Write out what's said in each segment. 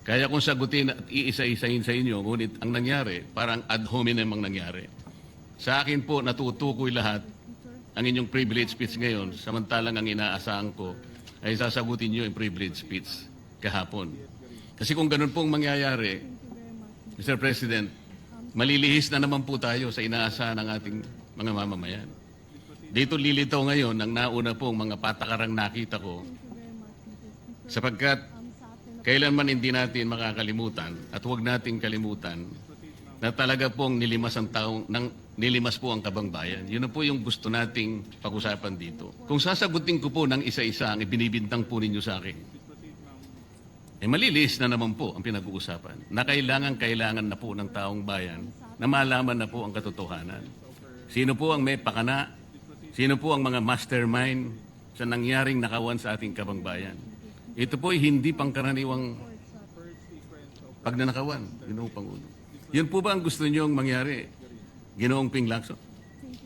Kaya kung sagutin at iisa-isahin sa inyo, ngunit ang nangyari, parang ad hominem ang nangyari. Sa akin po, natutukoy lahat ang inyong privilege speech ngayon, samantalang ang inaasahan ko ay sasagutin nyo yung privilege speech kahapon. Kasi kung ganun pong mangyayari, Mr. President, malilihis na naman po tayo sa inaasahan ng ating mga mamamayan. Dito lilitaw ngayon ang nauna pong mga patakarang nakita ko sapagkat kailanman hindi natin makakalimutan at huwag nating kalimutan na talaga pong nilimas po ang kabangbayan. Yun na po yung gusto nating pag-usapan dito. Kung sasagutin ko po ng isa-isa ang ibinibintang po ninyo sa akin, malilis na naman po ang pinag-uusapan na kailangan na po ng taong bayan na malaman na po ang katotohanan. Sino po ang may pakana? Sino po ang mga mastermind sa nangyaring nakawan sa ating kabangbayan? Ito po ay hindi pangkaraniwang pagnanakawan, Ginoong Pangulo. Yun po ba ang gusto niyong mangyari, Ginoong Ping Lacson?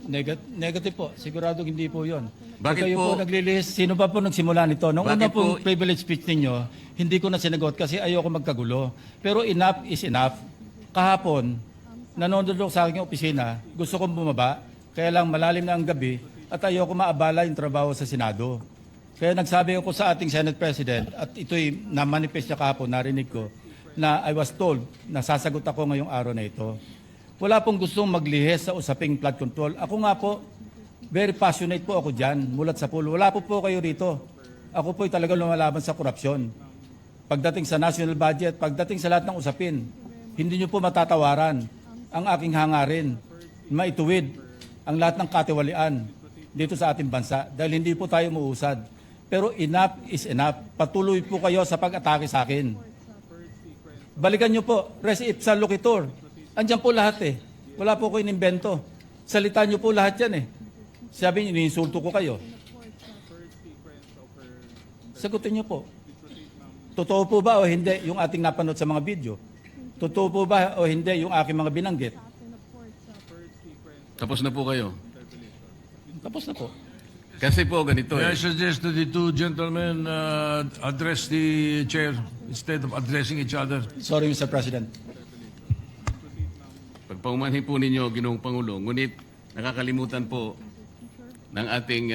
Negative po. Siguradong hindi po yun. Bakit Kayo po? naglilihis, sino pa po nagsimula nito? Nung Bakit una pong po? privilege speech ninyo, hindi ko na sinagot kasi ayoko magkagulo. Pero enough is enough. Kahapon, nanonood ako sa aking opisina, gusto kong bumaba, kaya lang malalim na ang gabi at ayoko maabala yung trabaho sa Senado. Kaya nagsabi ako sa ating Senate President at ito'y na-manifest niya kahapon, narinig ko, na I was told na sasagot ako ngayong araw na ito. Wala pong gustong maglihis sa usaping flood control. Ako nga po, very passionate po ako dyan, mulat sa pool. Wala po kayo rito. Ako po'y talagang lumalaban sa korupsyon. Pagdating sa national budget, pagdating sa lahat ng usapin, hindi nyo po matatawaran ang aking hangarin, maituwid ang lahat ng katiwalian dito sa ating bansa dahil hindi po tayo muusad. Pero enough is enough. Patuloy po kayo sa pag-atake sa akin. Balikan nyo po, res ipsa loquitur. Andyan po lahat eh. Wala po ko inimbento. Salita nyo po lahat yan eh. Sabi nyo, iniinsulto ko kayo. Sagutin nyo po. Totoo po ba o hindi yung ating napanood sa mga video? Totoo po ba o hindi yung aking mga binanggit? Tapos na po kayo. Tapos na po. Kasi po ganito May eh. I suggest that the two gentlemen address the chair instead of addressing each other? Sorry, Mr. President. Pagpaumanhin po ninyo, Ginoong Pangulo, ngunit nakakalimutan po ng ating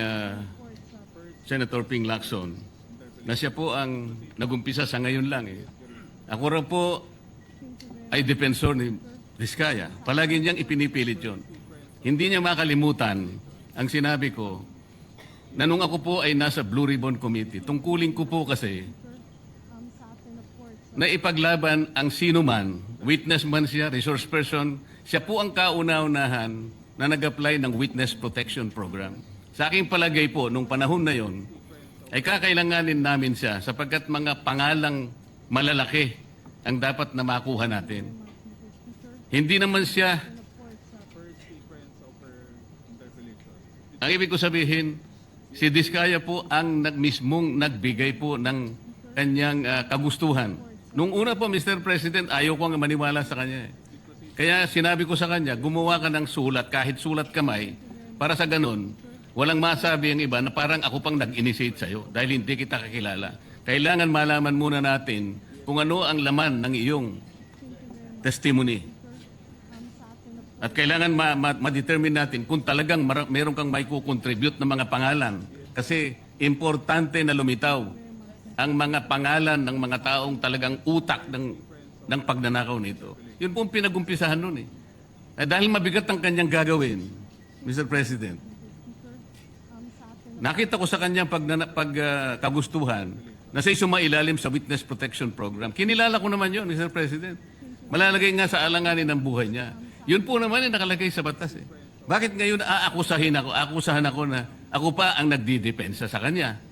Senator Ping Lacson na siya po ang nagumpisa sa ngayon lang eh. Ako rin po ay defensor ni Vizcaya. Palagi niyang ipinipilit yun. Hindi niya makalimutan ang sinabi ko na nung ako po ay nasa Blue Ribbon Committee, tungkulin ko po kasi na ipaglaban ang sino man, witness man siya, resource person, siya po ang kauna-unahan na nag-apply ng Witness Protection Program. Sa aking palagay po, nung panahon na yon, ay kakailanganin namin siya sapagkat mga pangalang malalaki ang dapat na makuha natin. Hindi naman siya, ang ibig ko sabihin, si Vizcaya po ang mismong nagbigay po ng kanyang kagustuhan. Nung una po, Mr. President, ayaw ko nga maniwala sa kanya. Kaya sinabi ko sa kanya, gumawa ka ng sulat, kahit sulat kamay, para sa ganun, walang masabi ang iba na parang ako pang nag-initiate sa'yo dahil hindi kita kakilala. Kailangan malaman muna natin kung ano ang laman ng iyong testimony. At kailangan ma-determine natin kung talagang meron kang may kukontribute na mga pangalan. Kasi importante na lumitaw ang mga pangalan ng mga taong talagang utak ng pagnanakaw nito. Yun po ang pinagumpisahan nun eh. Dahil mabigat ang kanyang gagawin, Mr. President. Nakita ko sa kanyang pagkagustuhan na siya sumailalim sa Witness Protection Program. Kinilala ko naman yun, Mr. President. Malalagay nga sa alanganin ng buhay niya. Yun po naman ay nakalagay sa batas eh. Bakit ngayon akusahan ako na ako pa ang nagdidepensa sa kanya?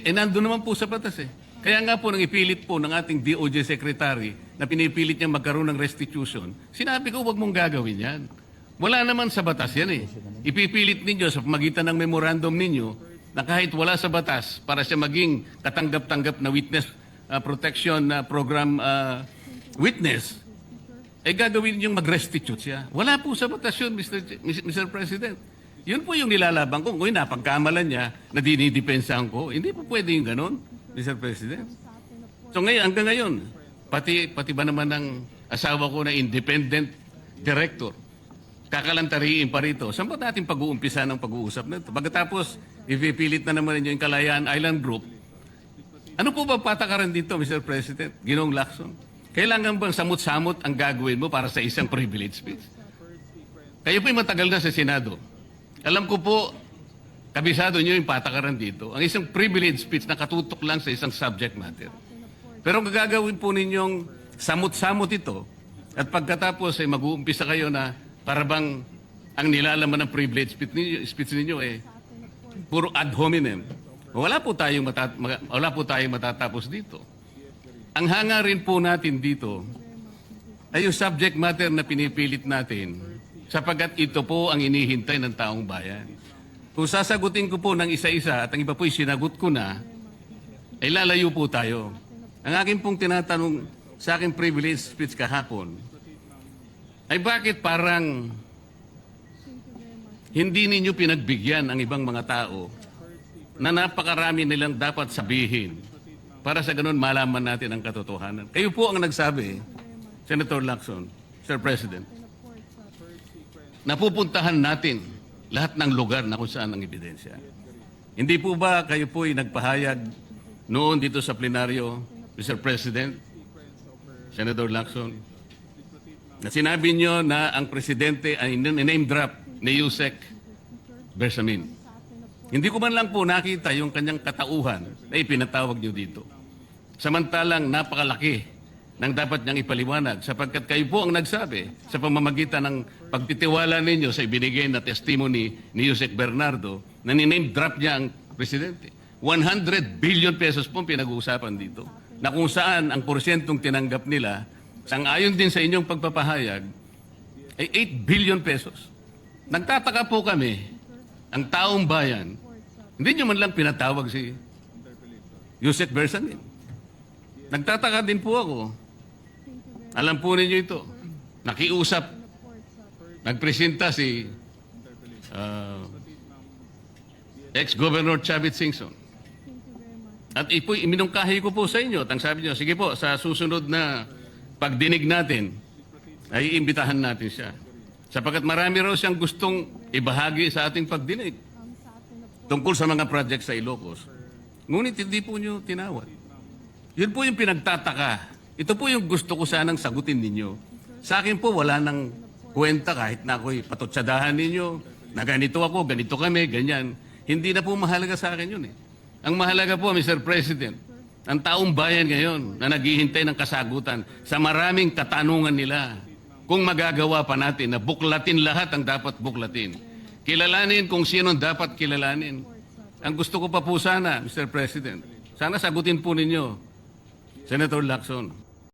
Nandun naman po sa batas eh. Kaya nga po nang ipilit po ng ating DOJ Secretary na pinipilit niya magkaroon ng restitution, sinabi ko huwag mong gagawin yan. Wala naman sa batas yan eh. Ipipilit ninyo sa pamagitan ng memorandum ninyo na kahit wala sa batas para siya maging katanggap-tanggap na Witness Protection Program witness, gagawin niyong mag-restitute siya. Wala po sa batas yun, Mr. President. Yun po yung nilalaban ko. Kung napagkamalan niya na dinidepensahan ko, hindi po pwede yung ganun, Mr. President. So ngayon, hanggang ngayon, pati ba naman ng asawa ko na independent director, kakalantariin pa rito. Saan ba natin pag-uumpisa ng pag-uusap na ito? Pagkatapos, ipipilit na naman ninyo yung Kalayaan Island Group. Ano po ba patakaran dito, Mr. President? Ginoong Lacson? Kailangan bang samot-samot ang gagawin mo para sa isang privilege speech? Kayo po'y matagal na sa Senado. Alam ko po, kabisado nyo yung patakaran dito. Ang isang privilege speech na katutok lang sa isang subject matter. Pero ang gagawin po ninyong samot-samot ito, at pagkatapos ay mag-uumpisa kayo na para bang ang nilalaman ng privilege speech ninyo puro ad hominem. Wala po tayong matatapos dito. Ang hangarin po natin dito ay yung subject matter na pinipilit natin sapagkat ito po ang inihintay ng taong bayan. Kung sasagutin ko po ng isa-isa at ang iba po'y sinagot ko na, ay lalayo po tayo. Ang akin pong tinatanong sa aking privilege speech kahapon, ay bakit parang hindi ninyo pinagbigyan ang ibang mga tao na napakarami nilang dapat sabihin para sa ganun malaman natin ang katotohanan. Kayo po ang nagsabi, Senator Lacson, Sir President, napupuntahan natin lahat ng lugar na kung saan ang ebidensya. Hindi po ba kayo po ay nagpahayag noon dito sa plenaryo, Mr. President, Senator Lacson, na sinabi nyo na ang presidente ay name drop ni Yusek Bersamin. Hindi ko man lang po nakita yung kanyang katauhan na ipinatawag nyo dito. Samantalang napakalaki ng dapat niyang ipaliwanag sapagkat kayo po ang nagsabi sa pamamagitan ng pagtitiwala ninyo sa ibinigay na testimony ni Yusek Bernardo na niname drop niya ang presidente. 100 billion pesos po pinag-uusapan dito na kung saan ang porsyentong tinanggap nila sang-ayon din sa inyong pagpapahayag ay 8 billion pesos. Nagtataka po kami, ang taong bayan, hindi nyo man lang pinatawag si Yusek Bersamin. Nagtataka din po ako. Alam po ninyo ito. Nakiusap. Nagpresenta si ex-Governor Chavit Singson. At iminungkahi ko po sa inyo. At ang sabi nyo, sige po, sa susunod na pagdinig natin, ay iimbitahan natin siya. Sapagkat marami raw siyang gustong ibahagi sa ating pagdinig tungkol sa mga project sa Ilocos. Ngunit hindi po nyo tinawag. Yun po yung pinagtataka. Ito po yung gusto ko sanang sagutin ninyo. Sa akin po, wala nang kwenta kahit na ako'y patutsadahan ninyo, na ganito ako, ganito kami, ganyan. Hindi na po mahalaga sa akin yun eh. Ang mahalaga po, Mr. President, ang taong bayan ngayon na naghihintay ng kasagutan sa maraming katanungan nila kung magagawa pa natin na buklatin lahat ang dapat buklatin. Kilalanin kung sino dapat kilalanin. Ang gusto ko pa po sana, Mr. President, sana sagutin po ninyo, Senator Lacson,